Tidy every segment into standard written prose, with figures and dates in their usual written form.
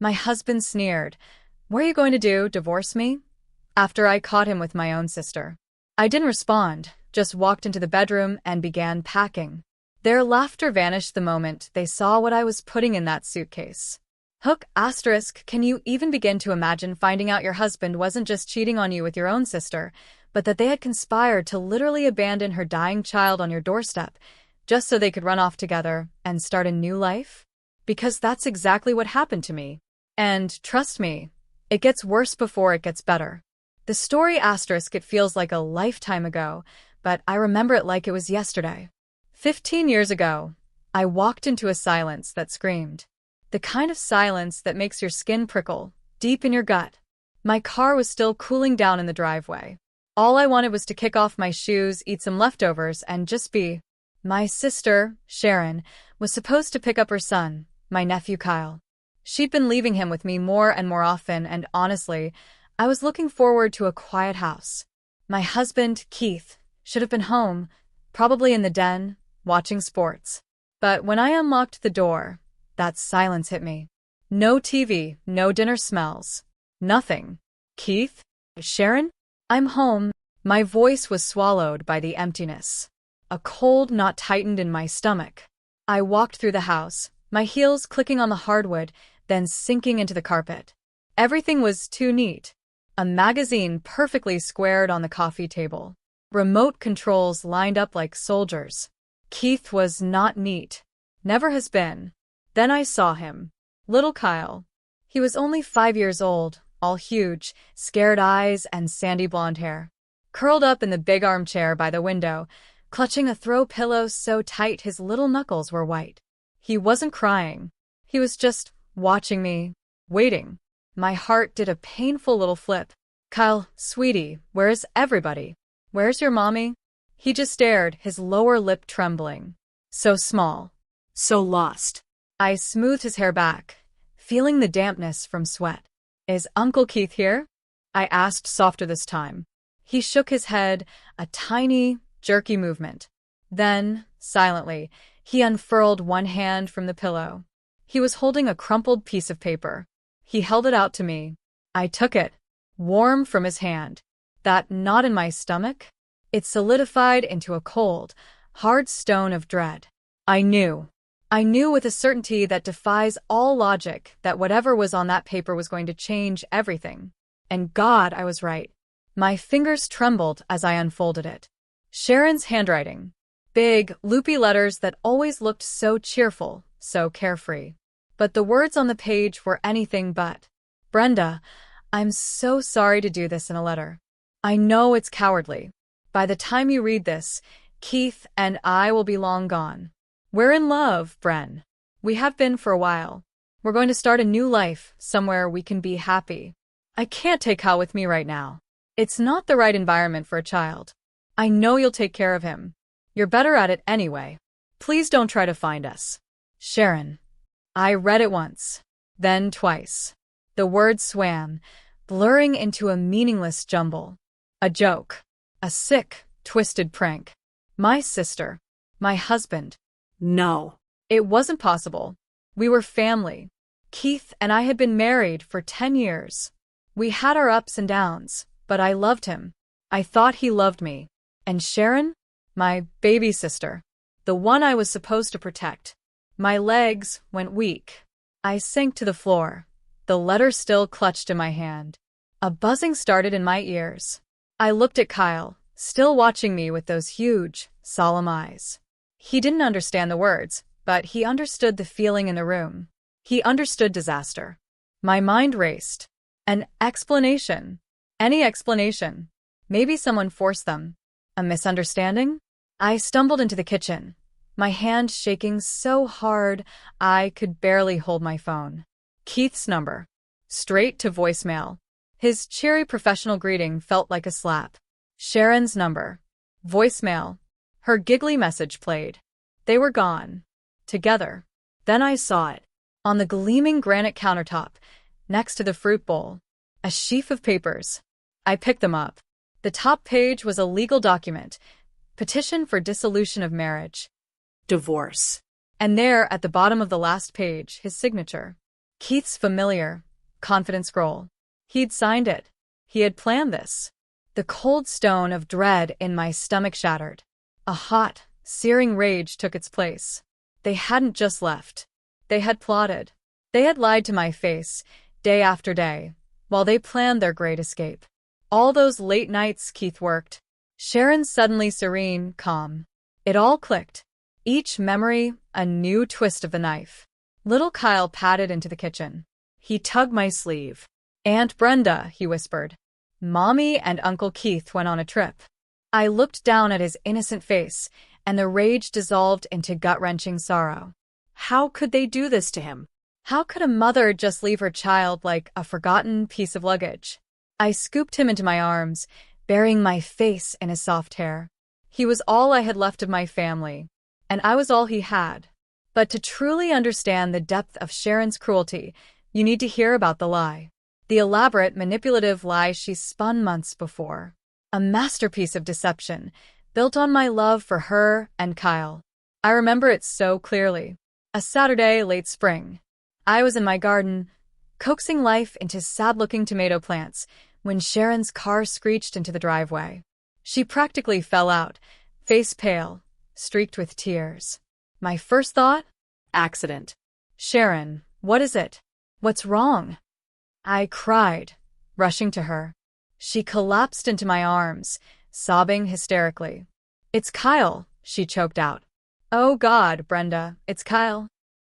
My husband sneered. "What are you going to do, divorce me?" After I caught him with my own sister. I didn't respond, just walked into the bedroom and began packing. Their laughter vanished the moment they saw what I was putting in that suitcase. Hook asterisk, can you even begin to imagine finding out your husband wasn't just cheating on you with your own sister, but that they had conspired to literally abandon her dying child on your doorstep, just so they could run off together and start a new life? Because that's exactly what happened to me. And trust me, it gets worse before it gets better. The story asterisk, it feels like a lifetime ago, but I remember it like it was yesterday. 15 years ago, I walked into a silence that screamed. The kind of silence that makes your skin prickle, deep in your gut. My car was still cooling down in the driveway. All I wanted was to kick off my shoes, eat some leftovers, and just be. My sister, Sharon, was supposed to pick up her son, my nephew Kyle. She'd been leaving him with me more and more often, and honestly, I was looking forward to a quiet house. My husband, Keith, should have been home, probably in the den, watching sports. But when I unlocked the door, that silence hit me. No TV, no dinner smells. Nothing. Keith? Sharon? I'm home. My voice was swallowed by the emptiness. A cold knot tightened in my stomach. I walked through the house, my heels clicking on the hardwood, then sinking into the carpet. Everything was too neat. A magazine perfectly squared on the coffee table. Remote controls lined up like soldiers. Keith was not neat. Never has been. Then I saw him. Little Kyle. He was only 5 years old, all huge, scared eyes and sandy blonde hair. Curled up in the big armchair by the window, clutching a throw pillow so tight his little knuckles were white. He wasn't crying. He was just watching me, waiting. My heart did a painful little flip. "Kyle, sweetie, where's everybody? Where's your mommy?" He just stared, his lower lip trembling. So small. So lost. I smoothed his hair back, feeling the dampness from sweat. "Is Uncle Keith here?" I asked, softer this time. He shook his head, a tiny, jerky movement. Then, silently, he unfurled one hand from the pillow. He was holding a crumpled piece of paper. He held it out to me. I took it, warm from his hand. That knot in my stomach? It solidified into a cold, hard stone of dread. I knew with a certainty that defies all logic that whatever was on that paper was going to change everything. And God, I was right. My fingers trembled as I unfolded it. Sharon's handwriting. Big, loopy letters that always looked so cheerful, so carefree. But the words on the page were anything but. "Brenda, I'm so sorry to do this in a letter. I know it's cowardly. By the time you read this, Keith and I will be long gone. We're in love, Bren. We have been for a while. We're going to start a new life, somewhere we can be happy. I can't take Kyle with me right now. It's not the right environment for a child. I know you'll take care of him. You're better at it anyway. Please don't try to find us. Sharon." I read it once, then twice. The words swam, blurring into a meaningless jumble. A joke. A sick, twisted prank. My sister. My husband. No. It wasn't possible. We were family. Keith and I had been married for 10 years. We had our ups and downs, but I loved him. I thought he loved me. And Sharon? My baby sister. The one I was supposed to protect. My legs went weak. I sank to the floor, the letter still clutched in my hand. A buzzing started in my ears. I looked at Kyle, still watching me with those huge, solemn eyes. He didn't understand the words, but he understood the feeling in the room. He understood disaster. My mind raced. An explanation. Any explanation. Maybe someone forced them. A misunderstanding? I stumbled into the kitchen, my hand shaking so hard I could barely hold my phone. Keith's number. Straight to voicemail. His cheery professional greeting felt like a slap. Sharon's number. Voicemail. Her giggly message played. They were gone. Together. Then I saw it. On the gleaming granite countertop, next to the fruit bowl. A sheaf of papers. I picked them up. The top page was a legal document. Petition for dissolution of marriage. Divorce. And there, at the bottom of the last page, his signature. Keith's familiar, confident scroll. He'd signed it. He had planned this. The cold stone of dread in my stomach shattered. A hot, searing rage took its place. They hadn't just left. They had plotted. They had lied to my face, day after day, while they planned their great escape. All those late nights Keith worked. Sharon suddenly serene, calm. It all clicked. Each memory, a new twist of the knife. Little Kyle padded into the kitchen. He tugged my sleeve. "Aunt Brenda," he whispered. "Mommy and Uncle Keith went on a trip." I looked down at his innocent face, and the rage dissolved into gut-wrenching sorrow. How could they do this to him? How could a mother just leave her child like a forgotten piece of luggage? I scooped him into my arms, burying my face in his soft hair. He was all I had left of my family, and I was all he had. But to truly understand the depth of Sharon's cruelty, you need to hear about the lie. The elaborate, manipulative lie she spun months before. A masterpiece of deception, built on my love for her and Kyle. I remember it so clearly. A Saturday, late spring. I was in my garden, coaxing life into sad-looking tomato plants, when Sharon's car screeched into the driveway. She practically fell out, face pale, streaked with tears. My first thought? Accident. "Sharon, what is it? What's wrong?" I cried, rushing to her. She collapsed into my arms, sobbing hysterically. "It's Kyle," she choked out. "Oh God, Brenda, it's Kyle."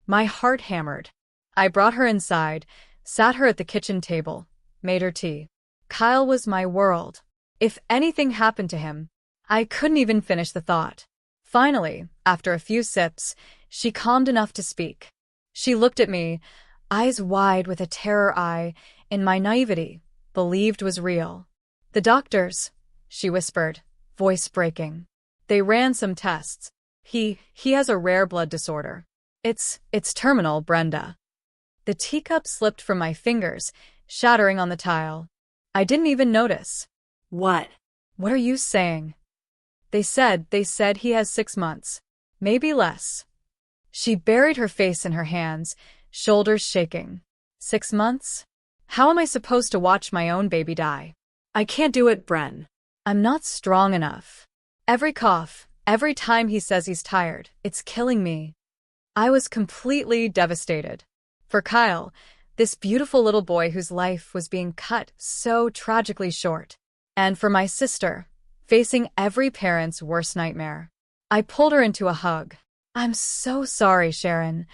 My heart hammered. I brought her inside, sat her at the kitchen table, made her tea. Kyle was my world. If anything happened to him, I couldn't even finish the thought. Finally, after a few sips, she calmed enough to speak. She looked at me, eyes wide with a terror I, in my naivety, believed was real. "The doctors," she whispered, voice breaking. "They ran some tests. He has a rare blood disorder. It's terminal, Brenda." The teacup slipped from my fingers, shattering on the tile. I didn't even notice. "What? What are you saying?" They said he has 6 months. Maybe less." She buried her face in her hands, shoulders shaking. 6 months? How am I supposed to watch my own baby die? "I can't do it, Bren. I'm not strong enough. Every cough, every time he says he's tired, it's killing me." I was completely devastated. For Kyle, this beautiful little boy whose life was being cut so tragically short. And for my sister, facing every parent's worst nightmare. I pulled her into a hug. "I'm so sorry, Sharon,"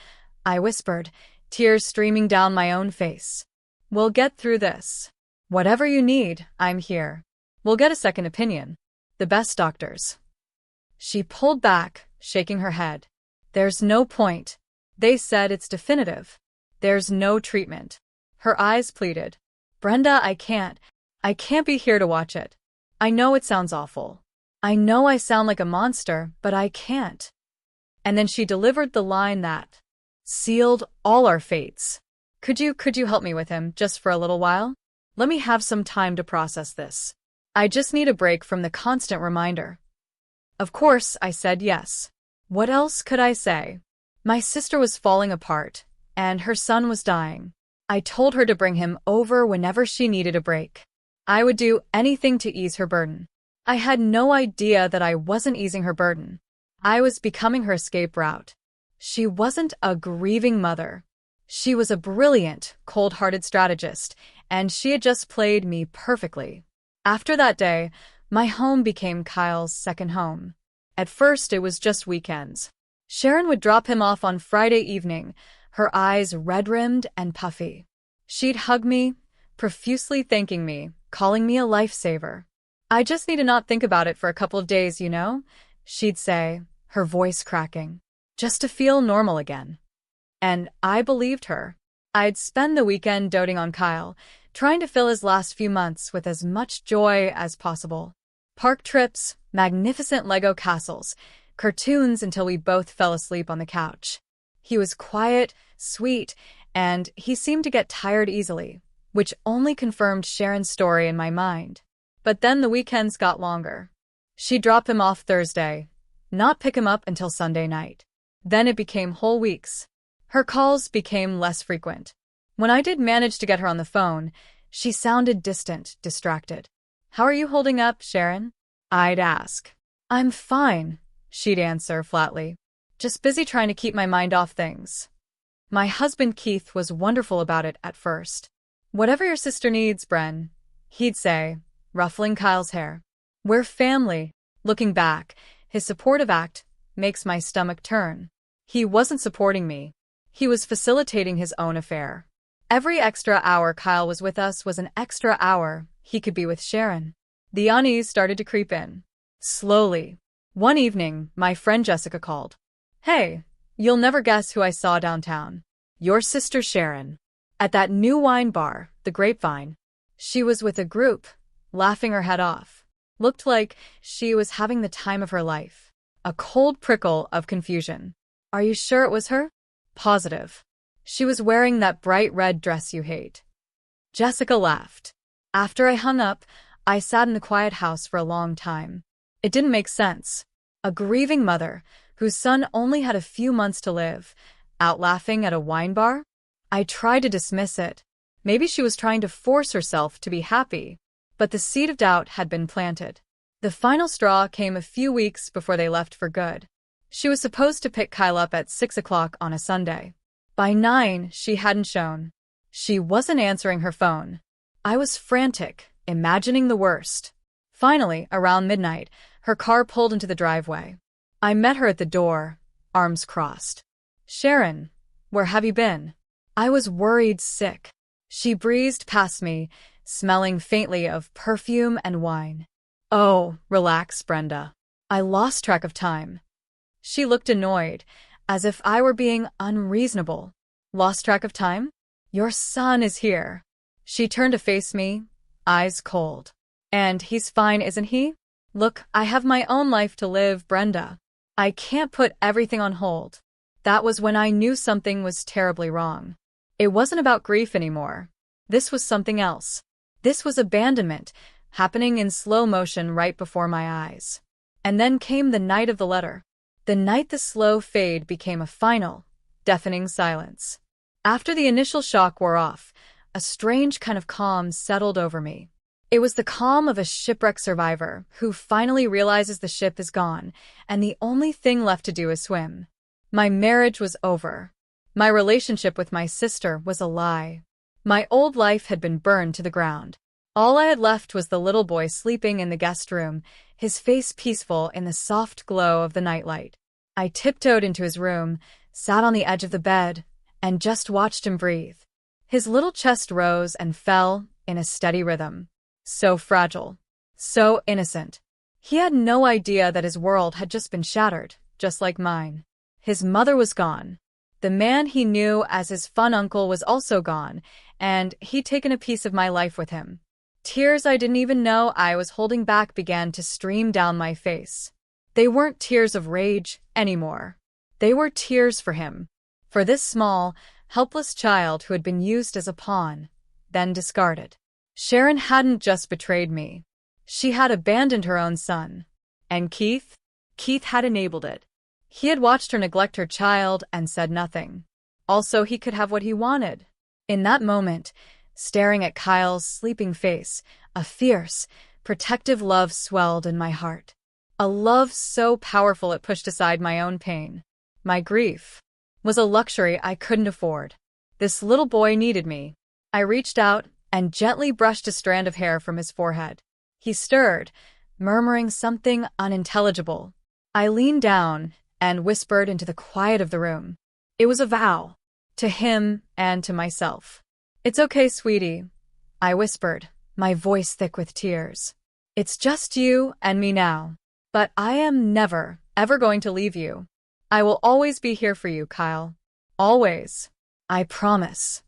I whispered, tears streaming down my own face. "We'll get through this. Whatever you need, I'm here. We'll get a second opinion. The best doctors." She pulled back, shaking her head. "There's no point. They said it's definitive. There's no treatment." Her eyes pleaded. "Brenda, I can't be here to watch it. I know it sounds awful. I know I sound like a monster, but I can't." And then she delivered the line that sealed all our fates. Could you help me with him just for a little while? Let me have some time to process this. I just need a break from the constant reminder." Of course, I said yes. What else could I say? My sister was falling apart, and her son was dying. I told her to bring him over whenever she needed a break. I would do anything to ease her burden. I had no idea that I wasn't easing her burden. I was becoming her escape route. She wasn't a grieving mother. She was a brilliant, cold-hearted strategist, and she had just played me perfectly. After that day, my home became Kyle's second home. At first, it was just weekends. Sharon would drop him off on Friday evening, her eyes red-rimmed and puffy. She'd hug me, profusely thanking me, calling me a lifesaver. "I just need to not think about it for a couple of days, you know?" she'd say, her voice cracking. "Just to feel normal again." And I believed her. I'd spend the weekend doting on Kyle, trying to fill his last few months with as much joy as possible. Park trips, magnificent Lego castles, cartoons until we both fell asleep on the couch. He was quiet, sweet, and he seemed to get tired easily, which only confirmed Sharon's story in my mind. But then the weekends got longer. She'd drop him off Thursday, not pick him up until Sunday night. Then it became whole weeks. Her calls became less frequent. When I did manage to get her on the phone, she sounded distant, distracted. "How are you holding up, Sharon?" I'd ask. "I'm fine," she'd answer flatly. "Just busy trying to keep my mind off things." My husband Keith was wonderful about it at first. "Whatever your sister needs, Bren," he'd say, ruffling Kyle's hair. "We're family." Looking back, his supportive act makes my stomach turn. He wasn't supporting me. He was facilitating his own affair. Every extra hour Kyle was with us was an extra hour he could be with Sharon. The unease started to creep in. Slowly. One evening, my friend Jessica called. "Hey, you'll never guess who I saw downtown. Your sister Sharon. At that new wine bar, the Grapevine. She was with a group, laughing her head off. Looked like she was having the time of her life." A cold prickle of confusion. "Are you sure it was her?" "Positive. She was wearing that bright red dress you hate." Jessica laughed. After I hung up, I sat in the quiet house for a long time. It didn't make sense. A grieving mother, whose son only had a few months to live, out laughing at a wine bar? I tried to dismiss it. Maybe she was trying to force herself to be happy. But the seed of doubt had been planted. The final straw came a few weeks before they left for good. She was supposed to pick Kyle up at 6 o'clock on a Sunday. By 9, she hadn't shown. She wasn't answering her phone. I was frantic, imagining the worst. Finally, around midnight, her car pulled into the driveway. I met her at the door, arms crossed. "Sharon, where have you been?" I was worried sick. She breezed past me, smelling faintly of perfume and wine. "Oh, relax, Brenda. I lost track of time." She looked annoyed, as if I were being unreasonable. "Lost track of time? Your son is here." She turned to face me, eyes cold. "And he's fine, isn't he?" "Look, I have my own life to live, Brenda. I can't put everything on hold." That was when I knew something was terribly wrong. It wasn't about grief anymore. This was something else. This was abandonment, happening in slow motion right before my eyes. And then came the night of the letter. The night the slow fade became a final, deafening silence. After the initial shock wore off, a strange kind of calm settled over me. It was the calm of a shipwreck survivor who finally realizes the ship is gone, and the only thing left to do is swim. My marriage was over. My relationship with my sister was a lie. My old life had been burned to the ground. All I had left was the little boy sleeping in the guest room, his face peaceful in the soft glow of the nightlight. I tiptoed into his room, sat on the edge of the bed, and just watched him breathe. His little chest rose and fell in a steady rhythm. So fragile. So innocent. He had no idea that his world had just been shattered, just like mine. His mother was gone. The man he knew as his fun uncle was also gone, and he'd taken a piece of my life with him. Tears I didn't even know I was holding back began to stream down my face. They weren't tears of rage anymore. They were tears for him. For this small, helpless child who had been used as a pawn, then discarded. Sharon hadn't just betrayed me. She had abandoned her own son. And Keith? Keith had enabled it. He had watched her neglect her child and said nothing. Also, he could have what he wanted. In that moment, staring at Kyle's sleeping face, a fierce, protective love swelled in my heart. A love so powerful it pushed aside my own pain. My grief was a luxury I couldn't afford. This little boy needed me. I reached out and gently brushed a strand of hair from his forehead. He stirred, murmuring something unintelligible. I leaned down and whispered into the quiet of the room. It was a vow, to him and to myself. "It's okay, sweetie," I whispered, my voice thick with tears. "It's just you and me now. But I am never, ever going to leave you. I will always be here for you, Kyle. Always. I promise."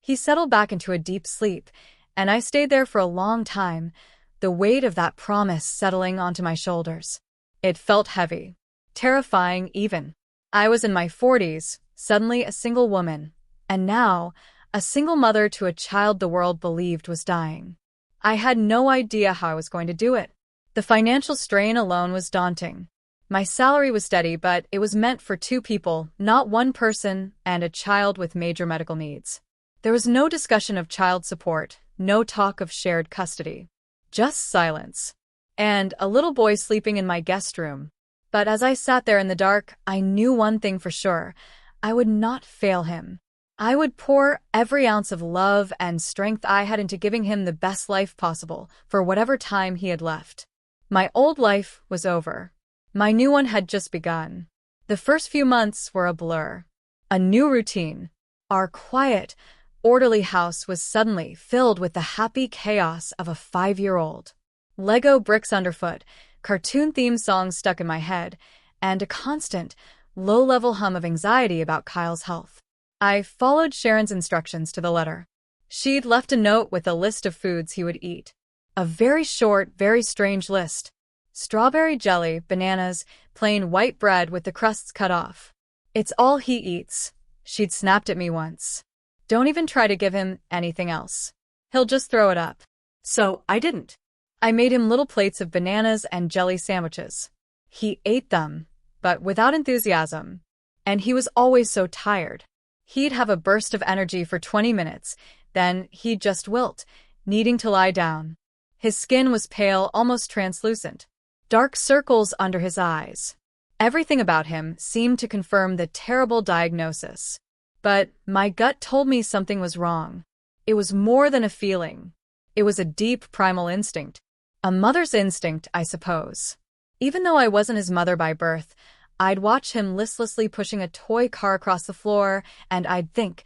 He settled back into a deep sleep, and I stayed there for a long time, the weight of that promise settling onto my shoulders. It felt heavy, terrifying even. I was in my 40s, suddenly a single woman, and now a single mother to a child the world believed was dying. I had no idea how I was going to do it. The financial strain alone was daunting. My salary was steady, but it was meant for 2 people, not 1 person, and a child with major medical needs. There was no discussion of child support, no talk of shared custody. Just silence. And a little boy sleeping in my guest room. But as I sat there in the dark, I knew one thing for sure. I would not fail him. I would pour every ounce of love and strength I had into giving him the best life possible for whatever time he had left. My old life was over. My new one had just begun. The first few months were a blur. A new routine. Our quiet, orderly house was suddenly filled with the happy chaos of a 5-year-old. Lego bricks underfoot, cartoon-themed songs stuck in my head, and a constant, low-level hum of anxiety about Kyle's health. I followed Sharon's instructions to the letter. She'd left a note with a list of foods he would eat. A very short, very strange list. Strawberry jelly, bananas, plain white bread with the crusts cut off. "It's all he eats," she'd snapped at me once. "Don't even try to give him anything else. He'll just throw it up." So I didn't. I made him little plates of bananas and jelly sandwiches. He ate them, but without enthusiasm. And he was always so tired. He'd have a burst of energy for 20 minutes, then he'd just wilt, needing to lie down. His skin was pale, almost translucent. Dark circles under his eyes. Everything about him seemed to confirm the terrible diagnosis. But my gut told me something was wrong. It was more than a feeling. It was a deep primal instinct. A mother's instinct, I suppose. Even though I wasn't his mother by birth, I'd watch him listlessly pushing a toy car across the floor, and I'd think,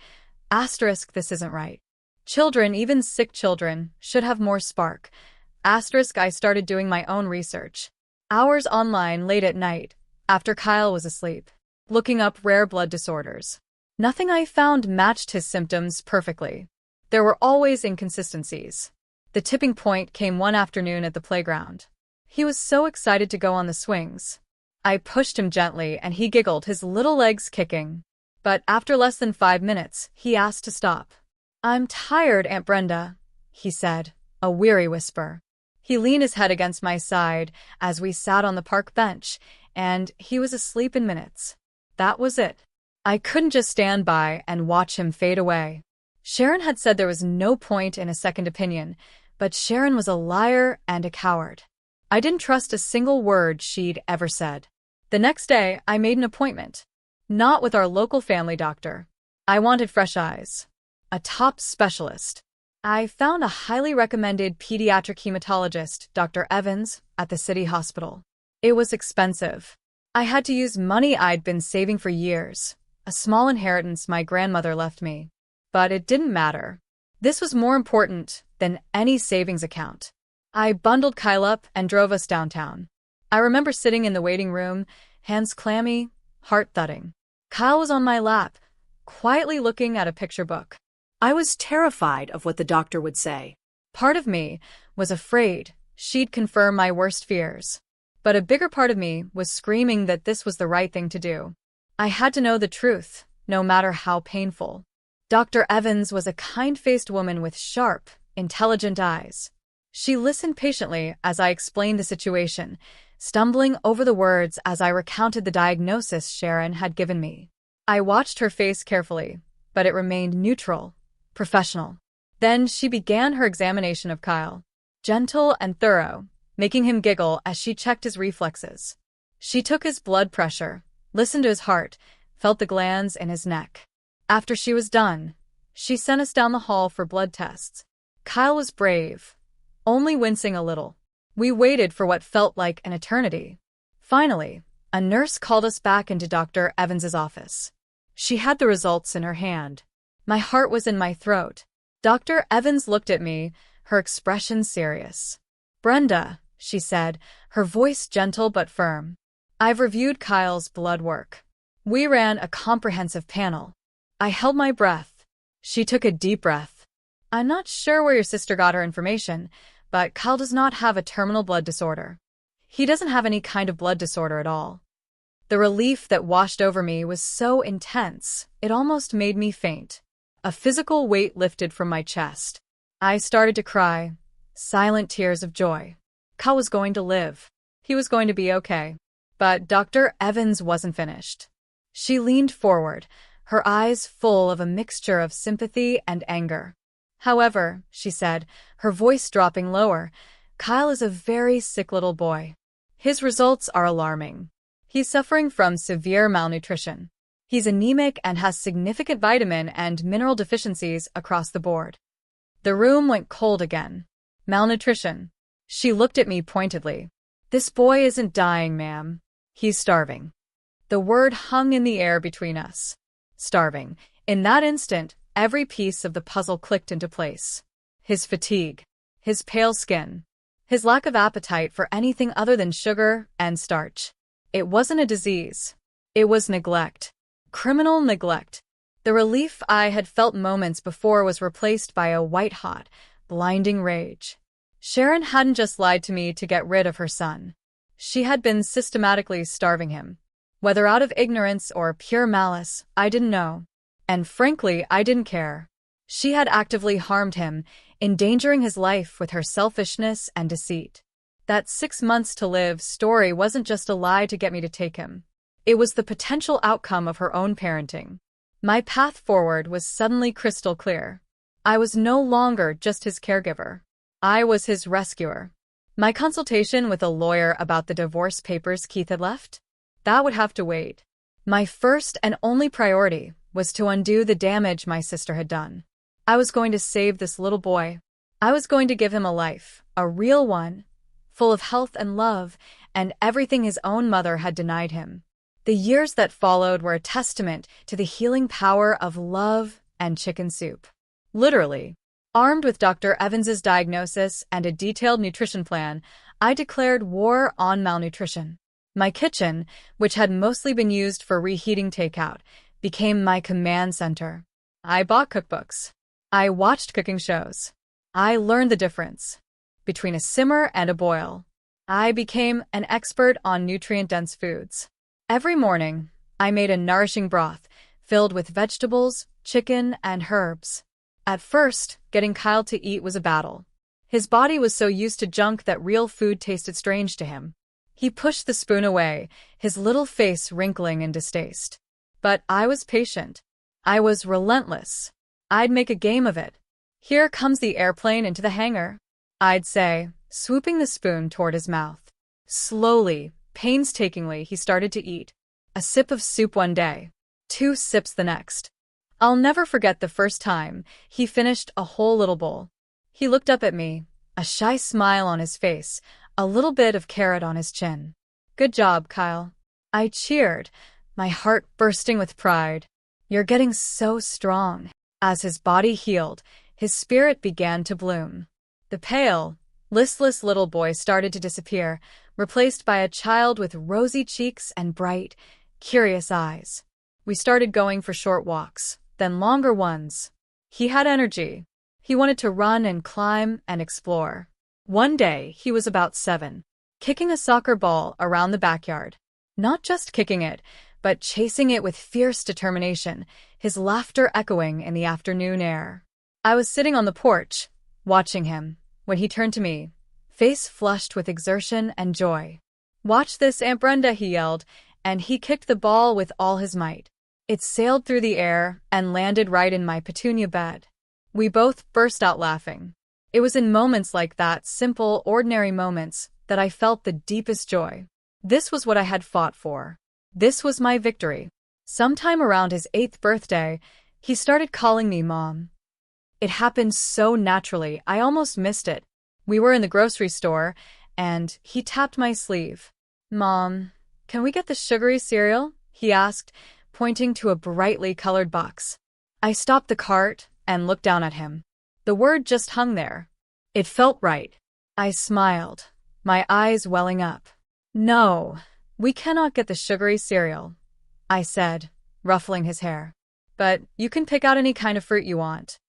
this isn't right. Children, even sick children, should have more spark. I started doing my own research. Hours online late at night, after Kyle was asleep, looking up rare blood disorders. Nothing I found matched his symptoms perfectly. There were always inconsistencies. The tipping point came one afternoon at the playground. He was so excited to go on the swings. I pushed him gently and he giggled, his little legs kicking. But after less than 5 minutes, he asked to stop. "I'm tired, Aunt Brenda," he said, a weary whisper. He leaned his head against my side as we sat on the park bench, and he was asleep in minutes. That was it. I couldn't just stand by and watch him fade away. Sharon had said there was no point in a second opinion, but Sharon was a liar and a coward. I didn't trust a single word she'd ever said. The next day, I made an appointment. Not with our local family doctor. I wanted fresh eyes. A top specialist. I found a highly recommended pediatric hematologist, Dr. Evans, at the city hospital. It was expensive. I had to use money I'd been saving for years, a small inheritance my grandmother left me. But it didn't matter. This was more important than any savings account. I bundled Kyle up and drove us downtown. I remember sitting in the waiting room, hands clammy, heart thudding. Kyle was on my lap, quietly looking at a picture book. I was terrified of what the doctor would say. Part of me was afraid she'd confirm my worst fears. But a bigger part of me was screaming that this was the right thing to do. I had to know the truth, no matter how painful. Dr. Evans was a kind-faced woman with sharp, intelligent eyes. She listened patiently as I explained the situation, stumbling over the words as I recounted the diagnosis Sharon had given me. I watched her face carefully, but it remained neutral, professional. Then she began her examination of Kyle, gentle and thorough, making him giggle as she checked his reflexes. She took his blood pressure, listened to his heart, felt the glands in his neck. After she was done, she sent us down the hall for blood tests. Kyle was brave, only wincing a little. We waited for what felt like an eternity. Finally, a nurse called us back into Dr. Evans's office. She had the results in her hand. My heart was in my throat. Dr. Evans looked at me, her expression serious. "Brenda," she said, her voice gentle but firm. "I've reviewed Kyle's blood work. We ran a comprehensive panel." I held my breath. She took a deep breath. "I'm not sure where your sister got her information, but Kyle does not have a terminal blood disorder. He doesn't have any kind of blood disorder at all." The relief that washed over me was so intense, it almost made me faint. A physical weight lifted from my chest. I started to cry, silent tears of joy. Kyle was going to live. He was going to be okay. But Dr. Evans wasn't finished. She leaned forward, her eyes full of a mixture of sympathy and anger. "However," she said, her voice dropping lower, "Kyle is a very sick little boy. His results are alarming. He's suffering from severe malnutrition. He's anemic and has significant vitamin and mineral deficiencies across the board." The room went cold again. "Malnutrition." She looked at me pointedly. "This boy isn't dying, ma'am. He's starving." The word hung in the air between us. Starving. In that instant, every piece of the puzzle clicked into place. His fatigue, his pale skin, his lack of appetite for anything other than sugar and starch. It wasn't a disease. It was neglect. Criminal neglect. The relief I had felt moments before was replaced by a white-hot, blinding rage. Sharon hadn't just lied to me to get rid of her son. She had been systematically starving him. Whether out of ignorance or pure malice, I didn't know. And frankly, I didn't care. She had actively harmed him, endangering his life with her selfishness and deceit. That 6 months to live story wasn't just a lie to get me to take him. It was the potential outcome of her own parenting. My path forward was suddenly crystal clear. I was no longer just his caregiver. I was his rescuer. My consultation with a lawyer about the divorce papers Keith had left? That would have to wait. My first and only priority was to undo the damage my sister had done. I was going to save this little boy. I was going to give him a life, a real one, full of health and love, and everything his own mother had denied him. The years that followed were a testament to the healing power of love and chicken soup. Literally. Armed with Dr. Evans's diagnosis and a detailed nutrition plan, I declared war on malnutrition. My kitchen, which had mostly been used for reheating takeout, became my command center. I bought cookbooks. I watched cooking shows. I learned the difference between a simmer and a boil. I became an expert on nutrient-dense foods. Every morning, I made a nourishing broth filled with vegetables, chicken, and herbs. At first, getting Kyle to eat was a battle. His body was so used to junk that real food tasted strange to him. He pushed the spoon away, his little face wrinkling in distaste. But I was patient. I was relentless. I'd make a game of it. "Here comes the airplane into the hangar," I'd say, swooping the spoon toward his mouth. Slowly, painstakingly, he started to eat. A sip of soup one day, 2 sips the next. I'll never forget the first time he finished a whole little bowl. He looked up at me, a shy smile on his face, a little bit of carrot on his chin. "Good job, Kyle." I cheered, my heart bursting with pride. "You're getting so strong." As his body healed, his spirit began to bloom. The pale, listless little boy started to disappear, replaced by a child with rosy cheeks and bright, curious eyes. We started going for short walks, then longer ones. He had energy. He wanted to run and climb and explore. One day, he was about 7, kicking a soccer ball around the backyard. Not just kicking it, but chasing it with fierce determination, his laughter echoing in the afternoon air. I was sitting on the porch, watching him, when he turned to me, face flushed with exertion and joy. "Watch this, Aunt Brenda," he yelled, and he kicked the ball with all his might. It sailed through the air and landed right in my petunia bed. We both burst out laughing. It was in moments like that, simple, ordinary moments, that I felt the deepest joy. This was what I had fought for. This was my victory. Sometime around his 8th birthday, he started calling me Mom. It happened so naturally, I almost missed it. We were in the grocery store, and he tapped my sleeve. "Mom, can we get the sugary cereal?" he asked, pointing to a brightly colored box. I stopped the cart and looked down at him. The word just hung there. It felt right. I smiled, my eyes welling up. "No, we cannot get the sugary cereal," I said, ruffling his hair. "But you can pick out any kind of fruit you want."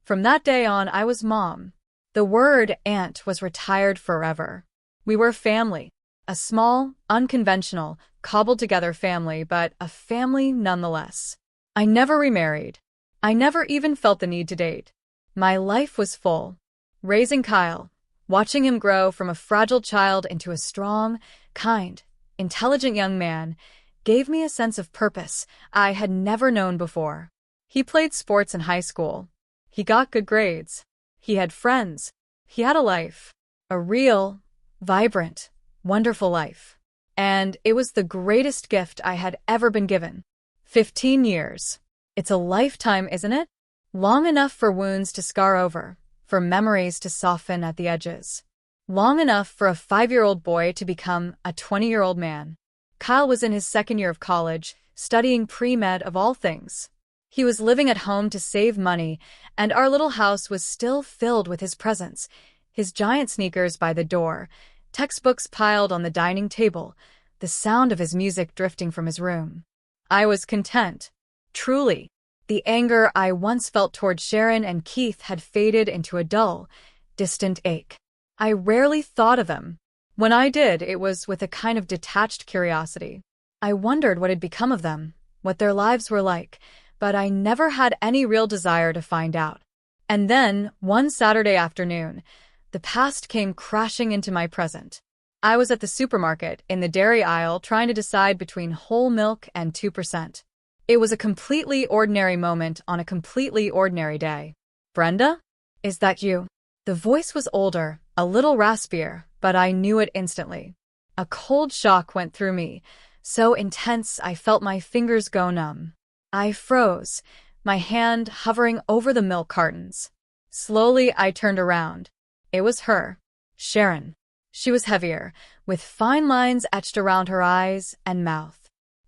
From that day on, I was Mom. The word aunt was retired forever. We were family. A small, unconventional, cobbled-together family, but a family nonetheless. I never remarried. I never even felt the need to date. My life was full. Raising Kyle, watching him grow from a fragile child into a strong, kind, intelligent young man, gave me a sense of purpose I had never known before. He played sports in high school. He got good grades. He had friends. He had a life. A real, vibrant, wonderful life. And it was the greatest gift I had ever been given. 15 years. It's a lifetime, isn't it? Long enough for wounds to scar over, for memories to soften at the edges. Long enough for a 5-year-old boy to become a 20-year-old man. Kyle was in his second year of college, studying pre-med of all things. He was living at home to save money, and our little house was still filled with his presence, his giant sneakers by the door, textbooks piled on the dining table, the sound of his music drifting from his room. I was content. Truly. The anger I once felt toward Sharon and Keith had faded into a dull, distant ache. I rarely thought of them. When I did, it was with a kind of detached curiosity. I wondered what had become of them, what their lives were like, but I never had any real desire to find out. And then, one Saturday afternoon, the past came crashing into my present. I was at the supermarket, in the dairy aisle, trying to decide between whole milk and 2%. It was a completely ordinary moment on a completely ordinary day. "Brenda? Is that you?" The voice was older, a little raspier, but I knew it instantly. A cold shock went through me, so intense I felt my fingers go numb. I froze, my hand hovering over the milk cartons. Slowly, I turned around. It was her, Sharon. She was heavier, with fine lines etched around her eyes and mouth.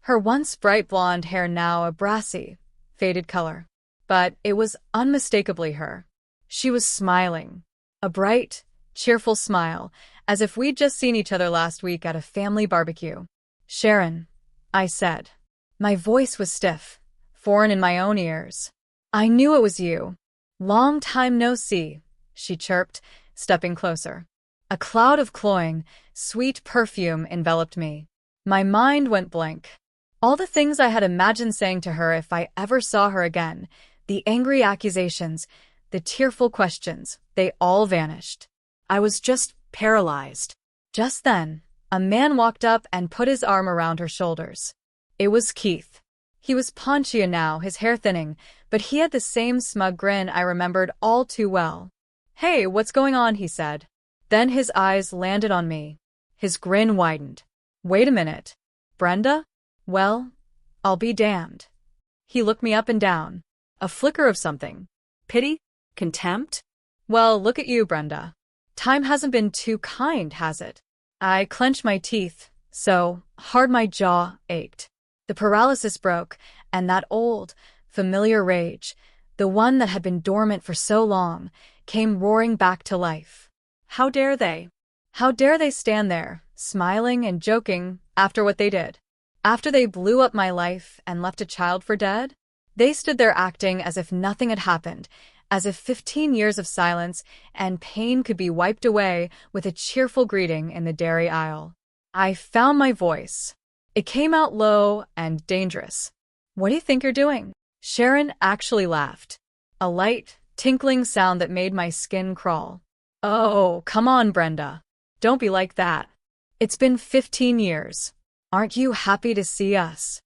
Her once bright blonde hair now a brassy, faded color. But it was unmistakably her. She was smiling. A bright, cheerful smile, as if we'd just seen each other last week at a family barbecue. "Sharon," I said. My voice was stiff, foreign in my own ears. "I knew it was you. Long time no see," she chirped, stepping closer. A cloud of cloying, sweet perfume enveloped me. My mind went blank. All the things I had imagined saying to her if I ever saw her again, the angry accusations, the tearful questions, they all vanished. I was just paralyzed. Just then, a man walked up and put his arm around her shoulders. It was Keith. He was paunchy now, his hair thinning, but he had the same smug grin I remembered all too well. "Hey, what's going on?" he said. Then his eyes landed on me. His grin widened. "Wait a minute. Brenda? Well, I'll be damned." He looked me up and down. A flicker of something. Pity? Contempt? "Well, look at you, Brenda. Time hasn't been too kind, has it?" I clenched my teeth, so hard my jaw ached. The paralysis broke, and that old, familiar rage, the one that had been dormant for so long, came roaring back to life. How dare they? How dare they stand there, smiling and joking, after what they did? After they blew up my life and left a child for dead? They stood there acting as if nothing had happened, as if 15 years of silence and pain could be wiped away with a cheerful greeting in the dairy aisle. I found my voice. It came out low and dangerous. "What do you think you're doing?" Sharon actually laughed. A light, tinkling sound that made my skin crawl. "Oh, come on, Brenda. Don't be like that. It's been 15 years. Aren't you happy to see us?"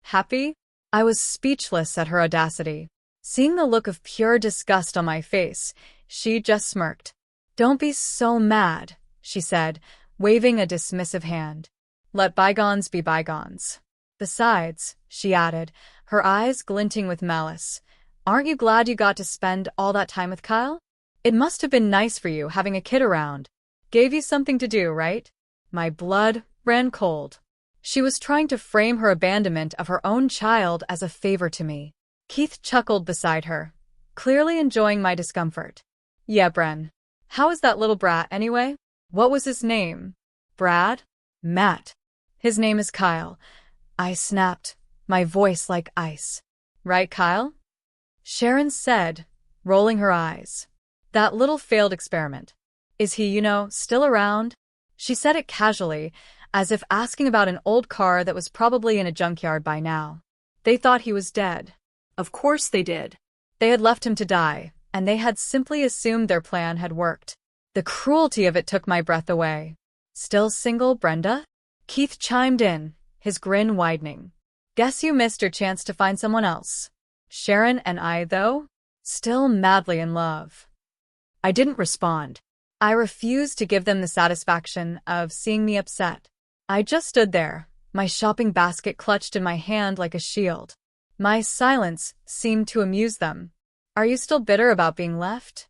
Happy? I was speechless at her audacity. Seeing the look of pure disgust on my face, she just smirked. "Don't be so mad," she said, waving a dismissive hand. "Let bygones be bygones. Besides," she added, her eyes glinting with malice, "aren't you glad you got to spend all that time with Kyle? It must have been nice for you having a kid around. Gave you something to do, right?" My blood ran cold. She was trying to frame her abandonment of her own child as a favor to me. Keith chuckled beside her, clearly enjoying my discomfort. "Yeah, Bren. How is that little brat, anyway? What was his name?" "Brad?" "Matt. His name is Kyle." I snapped, my voice like ice. "Right, Kyle?" Sharon said, rolling her eyes. "That little failed experiment. Is he, still around?" She said it casually, as if asking about an old car that was probably in a junkyard by now. They thought he was dead. Of course they did. They had left him to die, and they had simply assumed their plan had worked. The cruelty of it took my breath away. "Still single, Brenda?" Keith chimed in, his grin widening. Guess you missed your chance to find someone else. Sharon and I, though, still madly in love. I didn't respond. I refused to give them the satisfaction of seeing me upset. I just stood there, my shopping basket clutched in my hand like a shield. My silence seemed to amuse them. Are you still bitter about being left?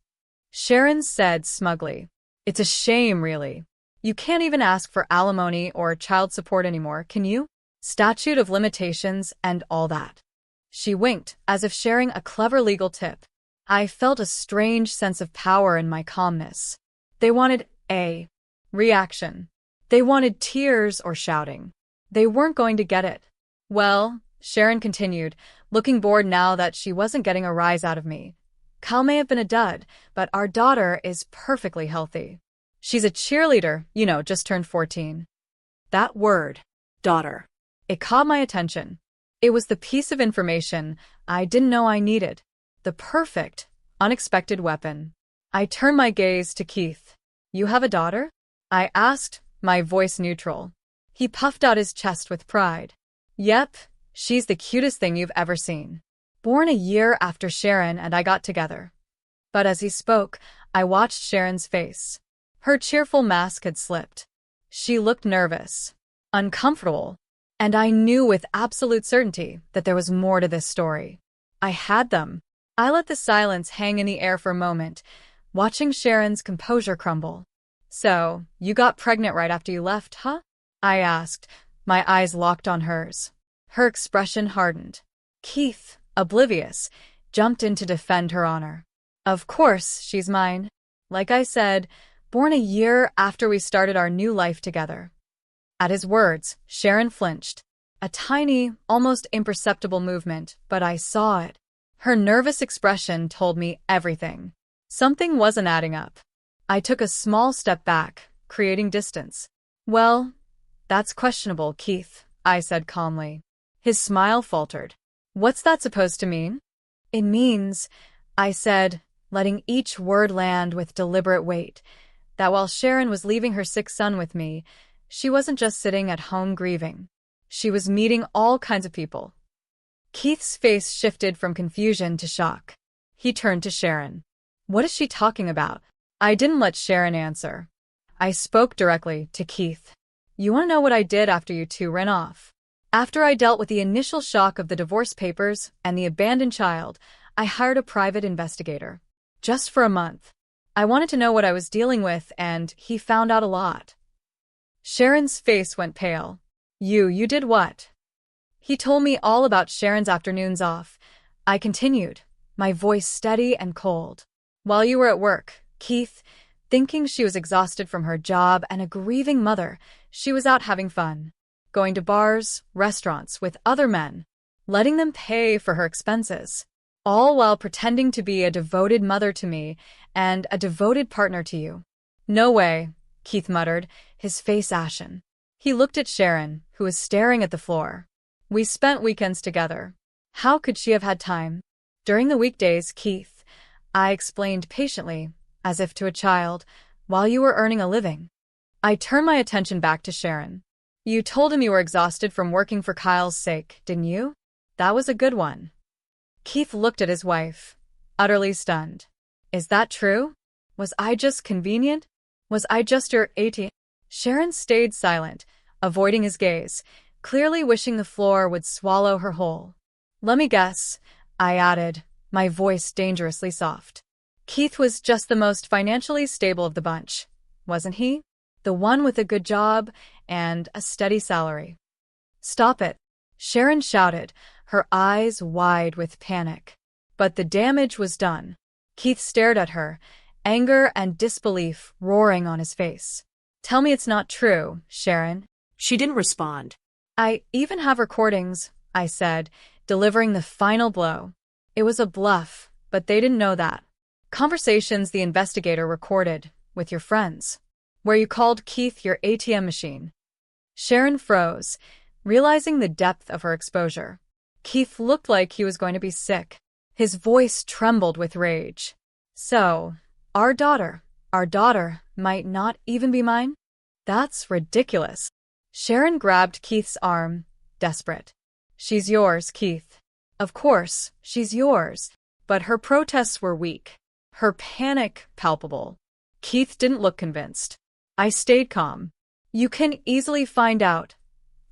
Sharon said smugly. It's a shame, really. You can't even ask for alimony or child support anymore, can you? Statute of limitations and all that. She winked, as if sharing a clever legal tip. I felt a strange sense of power in my calmness. They wanted a reaction. They wanted tears or shouting. They weren't going to get it. Well, Sharon continued, looking bored now that she wasn't getting a rise out of me. Kyle may have been a dud, but our daughter is perfectly healthy. She's a cheerleader, just turned 14. That word, daughter, it caught my attention. It was the piece of information I didn't know I needed. The perfect, unexpected weapon. I turned my gaze to Keith. You have a daughter? I asked, my voice neutral. He puffed out his chest with pride. Yep, she's the cutest thing you've ever seen. Born a year after Sharon and I got together. But as he spoke, I watched Sharon's face. Her cheerful mask had slipped. She looked nervous, uncomfortable, and I knew with absolute certainty that there was more to this story. I had them. I let the silence hang in the air for a moment, watching Sharon's composure crumble. So, you got pregnant right after you left, huh? I asked, my eyes locked on hers. Her expression hardened. Keith, oblivious, jumped in to defend her honor. Of course, she's mine. Like I said, born a year after we started our new life together. At his words, Sharon flinched. A tiny, almost imperceptible movement, but I saw it. Her nervous expression told me everything. Something wasn't adding up. I took a small step back, creating distance. Well, that's questionable, Keith, I said calmly. His smile faltered. What's that supposed to mean? It means, I said, letting each word land with deliberate weight, that while Sharon was leaving her sick son with me, she wasn't just sitting at home grieving. She was meeting all kinds of people. Keith's face shifted from confusion to shock. He turned to Sharon. What is she talking about? I didn't let Sharon answer. I spoke directly to Keith. You want to know what I did after you two ran off? After I dealt with the initial shock of the divorce papers and the abandoned child, I hired a private investigator. Just for a month. I wanted to know what I was dealing with, and he found out a lot. Sharon's face went pale. You did what? He told me all about Sharon's afternoons off. I continued, my voice steady and cold. While you were at work, Keith, thinking she was exhausted from her job and a grieving mother, she was out having fun. Going to bars, restaurants with other men, letting them pay for her expenses. All while pretending to be a devoted mother to me and a devoted partner to you. No way, Keith muttered, his face ashen. He looked at Sharon, who was staring at the floor. We spent weekends together. How could she have had time? During the weekdays, Keith, I explained patiently, as if to a child, while you were earning a living. I turned my attention back to Sharon. You told him you were exhausted from working for Kyle's sake, didn't you? That was a good one. Keith looked at his wife, utterly stunned. Is that true? Was I just convenient? Was I just your ATM? Sharon stayed silent, avoiding his gaze, clearly wishing the floor would swallow her whole. Let me guess, I added, my voice dangerously soft. Keith was just the most financially stable of the bunch, wasn't he? The one with a good job and a steady salary. Stop it, Sharon shouted, her eyes wide with panic. But the damage was done. Keith stared at her, anger and disbelief roaring on his face. Tell me it's not true, Sharon. She didn't respond. I even have recordings, I said, delivering the final blow. It was a bluff, but they didn't know that. Conversations the investigator recorded, with your friends, where you called Keith your ATM machine. Sharon froze, realizing the depth of her exposure. Keith looked like he was going to be sick. His voice trembled with rage. So, our daughter might not even be mine? That's ridiculous. Sharon grabbed Keith's arm, desperate. She's yours, Keith. Of course, she's yours. But her protests were weak. Her panic palpable. Keith didn't look convinced. I stayed calm. You can easily find out,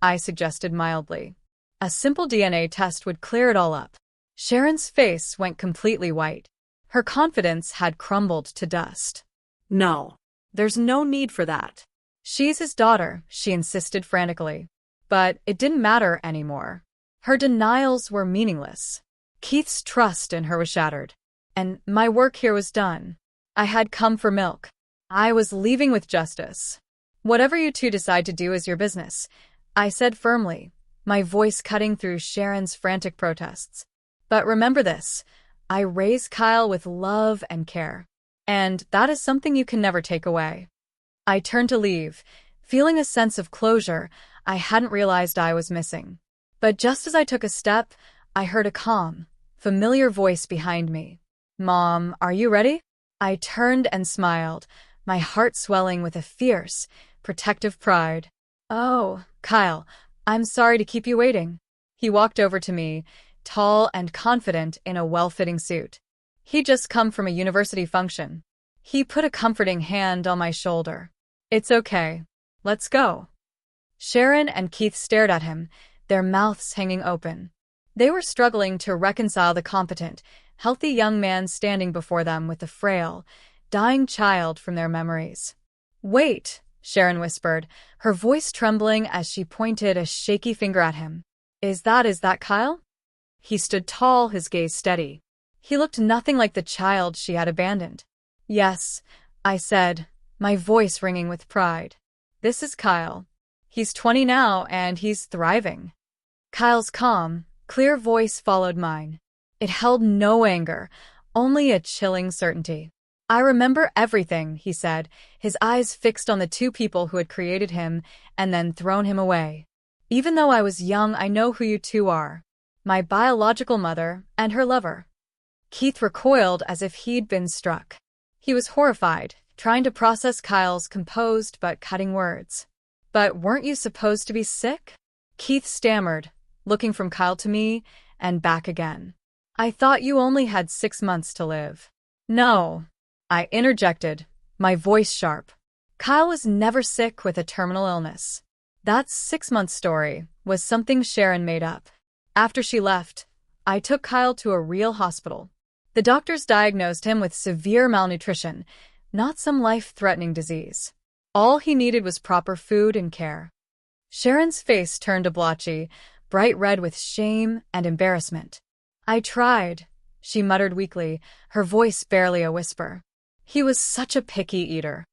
I suggested mildly. A simple DNA test would clear it all up. Sharon's face went completely white. Her confidence had crumbled to dust. No, there's no need for that. She's his daughter, she insisted frantically. But it didn't matter anymore. Her denials were meaningless. Keith's trust in her was shattered. And my work here was done. I had come for milk. I was leaving with justice. Whatever you two decide to do is your business, I said firmly, my voice cutting through Sharon's frantic protests. But remember this, I raised Kyle with love and care. And that is something you can never take away. I turned to leave, feeling a sense of closure I hadn't realized I was missing. But just as I took a step, I heard a calm, familiar voice behind me. Mom, are you ready? I turned and smiled, my heart swelling with a fierce, protective pride. Oh, Kyle, I'm sorry to keep you waiting. He walked over to me, tall and confident in a well-fitting suit. He'd just come from a university function. He put a comforting hand on my shoulder. It's okay. Let's go. Sharon and Keith stared at him, their mouths hanging open. They were struggling to reconcile the competent, healthy young man standing before them with a frail, dying child from their memories. Wait, Sharon whispered, her voice trembling as she pointed a shaky finger at him. Is that Kyle? He stood tall, his gaze steady. He looked nothing like the child she had abandoned. Yes, I said, my voice ringing with pride. This is Kyle. He's 20 now, and he's thriving. Kyle's calm, clear voice followed mine. It held no anger, only a chilling certainty. I remember everything, he said, his eyes fixed on the two people who had created him and then thrown him away. Even though I was young, I know who you two are. My biological mother and her lover. Keith recoiled as if he'd been struck. He was horrified, trying to process Kyle's composed but cutting words. But weren't you supposed to be sick? Keith stammered, looking from Kyle to me and back again. I thought you only had 6 months to live. No, I interjected, my voice sharp. Kyle was never sick with a terminal illness. That 6-month story was something Sharon made up. After she left, I took Kyle to a real hospital. The doctors diagnosed him with severe malnutrition, not some life-threatening disease. All he needed was proper food and care. Sharon's face turned a blotchy, bright red with shame and embarrassment. I tried, she muttered weakly, her voice barely a whisper. He was such a picky eater.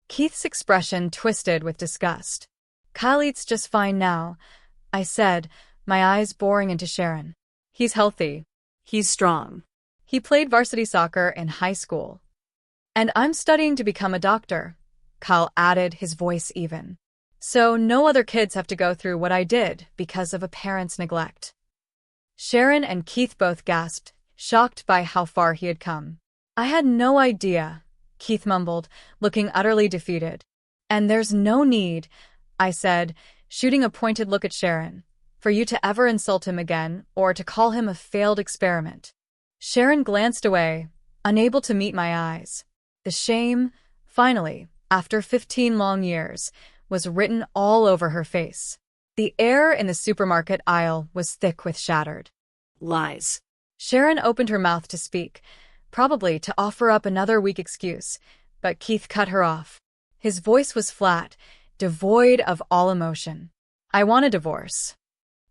Keith's expression twisted with disgust. Kyle eats just fine now, I said, my eyes boring into Sharon. He's healthy. He's strong. He played varsity soccer in high school. And I'm studying to become a doctor, Kyle added, his voice even. So no other kids have to go through what I did because of a parent's neglect. Sharon and Keith both gasped, shocked by how far he had come. I had no idea, Keith mumbled, looking utterly defeated. And there's no need, I said, shooting a pointed look at Sharon, for you to ever insult him again or to call him a failed experiment. Sharon glanced away, unable to meet my eyes. The shame, finally, after 15 long years, was written all over her face. The air in the supermarket aisle was thick with shattered lies. Sharon opened her mouth to speak, probably to offer up another weak excuse, but Keith cut her off. His voice was flat, devoid of all emotion. I want a divorce.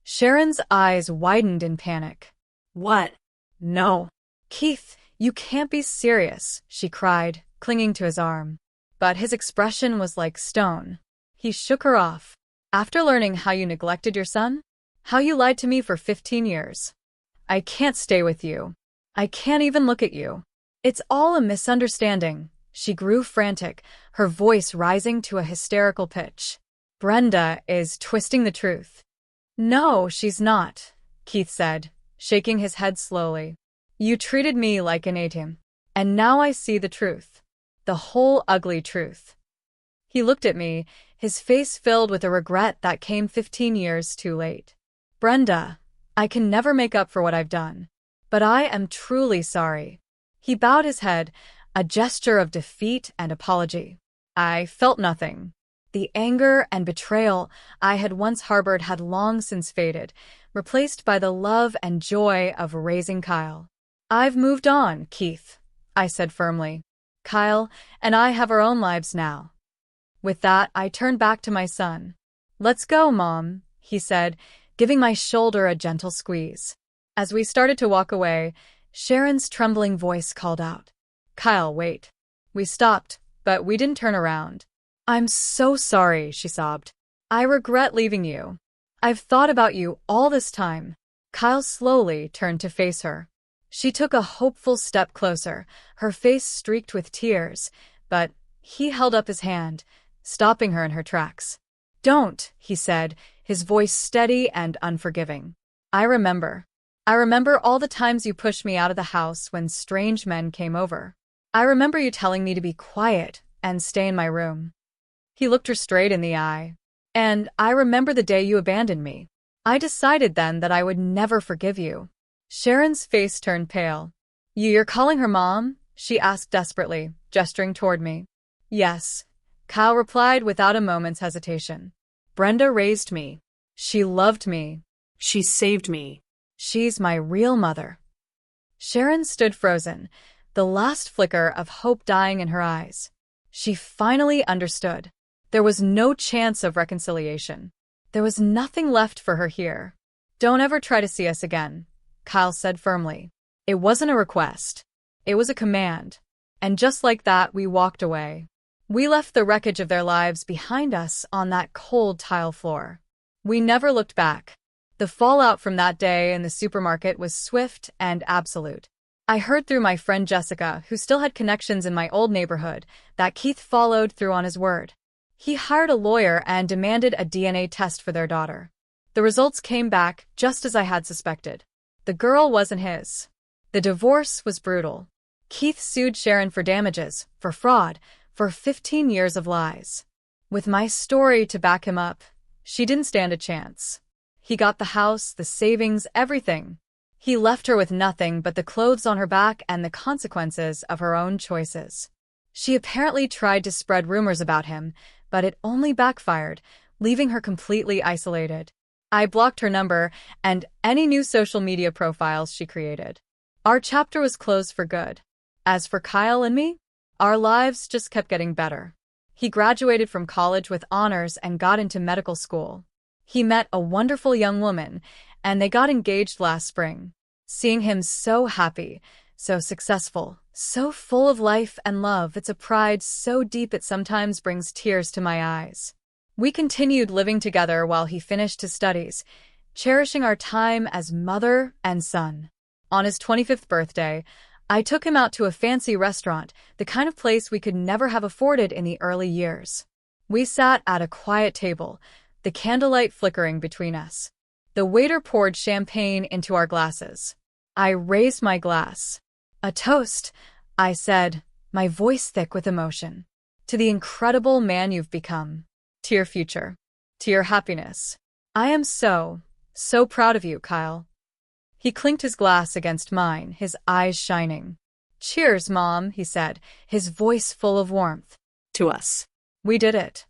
Sharon's eyes widened in panic. What? No. Keith, you can't be serious, she cried, clinging to his arm. But his expression was like stone. He shook her off. After learning how you neglected your son? How you lied to me for 15 years? I can't stay with you. I can't even look at you. It's all a misunderstanding. She grew frantic, her voice rising to a hysterical pitch. Brenda is twisting the truth. No, she's not, Keith said, shaking his head slowly. You treated me like an idiot, and now I see the truth. The whole ugly truth. He looked at me, his face filled with a regret that came 15 years too late. Brenda, I can never make up for what I've done. But I am truly sorry. He bowed his head, a gesture of defeat and apology. I felt nothing. The anger and betrayal I had once harbored had long since faded, replaced by the love and joy of raising Kyle. I've moved on, Keith, I said firmly. Kyle and I have our own lives now. With that, I turned back to my son. Let's go, Mom, he said, giving my shoulder a gentle squeeze. As we started to walk away, Sharon's trembling voice called out, Kyle, wait. We stopped, but we didn't turn around. I'm so sorry, she sobbed. I regret leaving you. I've thought about you all this time. Kyle slowly turned to face her. She took a hopeful step closer, her face streaked with tears, but he held up his hand, stopping her in her tracks. Don't, he said, his voice steady and unforgiving. I remember all the times you pushed me out of the house when strange men came over. I remember you telling me to be quiet and stay in my room. He looked her straight in the eye. And I remember the day you abandoned me. I decided then that I would never forgive you. Sharon's face turned pale. You're calling her Mom? She asked desperately, gesturing toward me. Yes, Kyle replied without a moment's hesitation. Brenda raised me. She loved me. She saved me. She's my real mother. Sharon stood frozen, the last flicker of hope dying in her eyes. She finally understood. There was no chance of reconciliation. There was nothing left for her here. Don't ever try to see us again, Kyle said firmly. It wasn't a request. It was a command. And just like that, we walked away. We left the wreckage of their lives behind us on that cold tile floor. We never looked back. The fallout from that day in the supermarket was swift and absolute. I heard through my friend Jessica, who still had connections in my old neighborhood, that Keith followed through on his word. He hired a lawyer and demanded a DNA test for their daughter. The results came back just as I had suspected. The girl wasn't his. The divorce was brutal. Keith sued Sharon for damages, for fraud, for 15 years of lies. With my story to back him up, she didn't stand a chance. He got the house, the savings, everything. He left her with nothing but the clothes on her back and the consequences of her own choices. She apparently tried to spread rumors about him, but it only backfired, leaving her completely isolated. I blocked her number and any new social media profiles she created. Our chapter was closed for good. As for Kyle and me, our lives just kept getting better. He graduated from college with honors and got into medical school. He met a wonderful young woman, and they got engaged last spring. Seeing him so happy, so successful, so full of life and love, it's a pride so deep it sometimes brings tears to my eyes. We continued living together while he finished his studies, cherishing our time as mother and son. On his 25th birthday, I took him out to a fancy restaurant, the kind of place we could never have afforded in the early years. We sat at a quiet table, the candlelight flickering between us. The waiter poured champagne into our glasses. I raised my glass. A toast, I said, my voice thick with emotion. To the incredible man you've become. To your future. To your happiness. I am so proud of you, Kyle. He clinked his glass against mine, his eyes shining. Cheers, Mom, he said, his voice full of warmth. To us. We did it.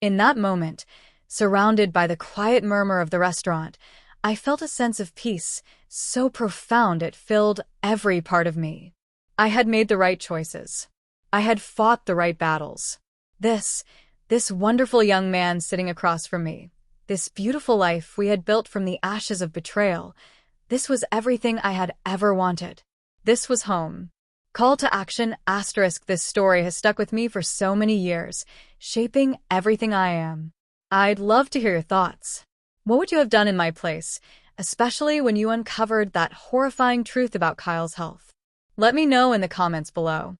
In that moment, surrounded by the quiet murmur of the restaurant, I felt a sense of peace, so profound it filled every part of me. I had made the right choices. I had fought the right battles. This wonderful young man sitting across from me, this beautiful life we had built from the ashes of betrayal, this was everything I had ever wanted. This was home. Call to action, *, this story has stuck with me for so many years, shaping everything I am. I'd love to hear your thoughts. What would you have done in my place, especially when you uncovered that horrifying truth about Kyle's health? Let me know in the comments below.